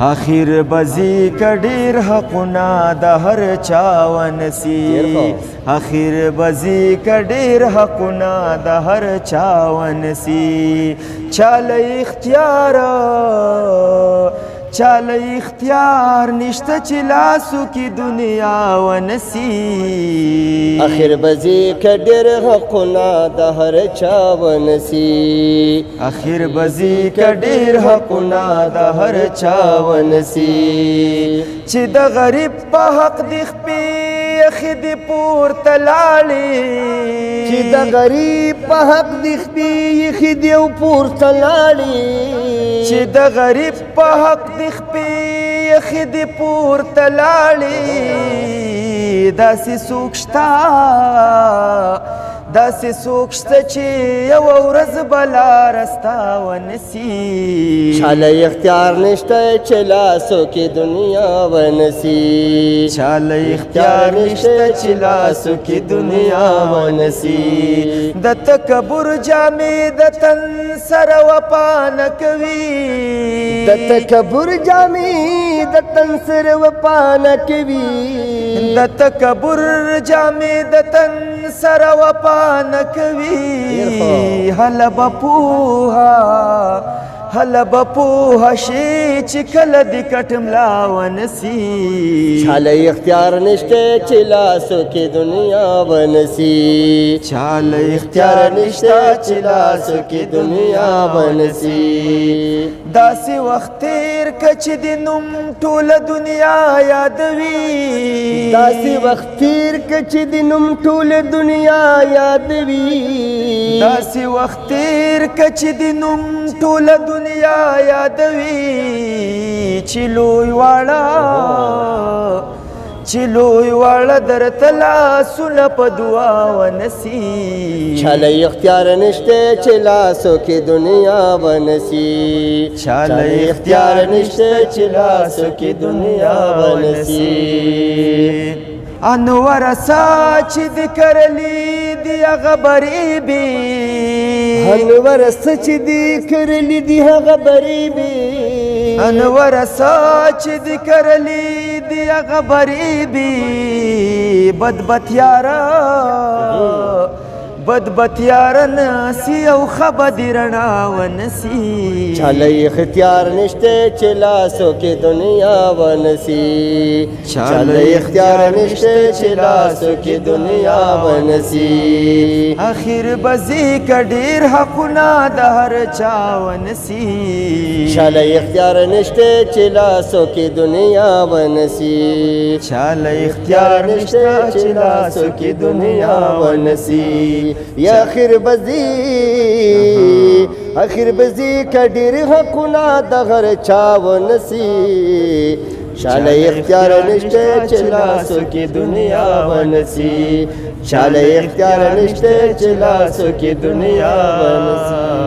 اخیر بزی کډیر حقنا د هر چا ونسی اخیر بزی کډیر حقنا د هر چا ونسی چاله اختیار نشته چې لاسو کی دنیا ونسی اخر بزی کډیر حقنا د هر چا ونسی اخیر بزی کډیر حقنا د هر چا ونسی چې د غریب په حق دی خپې خد پورته لاړې چې د غریب په حق دی خپې خد پورته لاړې چې د غریب په حق دی خپې خد پورته لاړې داسې څوک شته داسې څوک شته چې یوه ورځ به لاره ستا ونسي چاله اختیار نشته چې لاسو کې دنیا ونسي چاله اختیار نشته چې لاسو کې دنیا ونسي د تکبر جامې د تن سره وفا نه کوي د تکبر جامې د تن سره وفا نه کوي د تکبر جامې د تن سره وفا نه کوي هله به پوهه شي چې کله دې کټ ملا ونسي چاله اختیار نشته چې لاسو کې دنیا ونسي چاله اختیار نشته چې لاسو کې دنیا ونسي داسې وخت تېر که چې د نوم ټوله دنیا یادوي داسې وخت تېر که چې د نوم ټوله دنیا یادوي داسې وخت تېر که چې د نوم ټوله دنیا یادوي چې لوی واړه درته لاسونه په دعا ونسي چاله اختیار نشته چې لاسو کې دنیا ونسي چاله اختیار نشته چې لاسو کې دنیا ونسي انور ساچ د کرلی دی هغه بریبي انور سچ دی کرلی دی هغه بریبي انور ساچ دی کرلی دی هغه بریبي بدبتیاره ناسی او خبه دی رڼا ونسي چاله اختیار نشته چې لاسو کې دنیا ونسي چاله اختیار نشته چې لاسو کې دنیا ونسي اخر بزی کډیر حقنا د هر چا ونسي چاله اختیار نشته چې لاسو کې دنیا ونسي چاله اختیار نشته چې لاسو کې دنیا ونسي یا اخر بزی کډیر حقنا د هر چا ونسي چاله اختیار نشته چې لاسو کې دنیا ونسي چاله اختیار نشته چې لاسو کې دنیا ونسي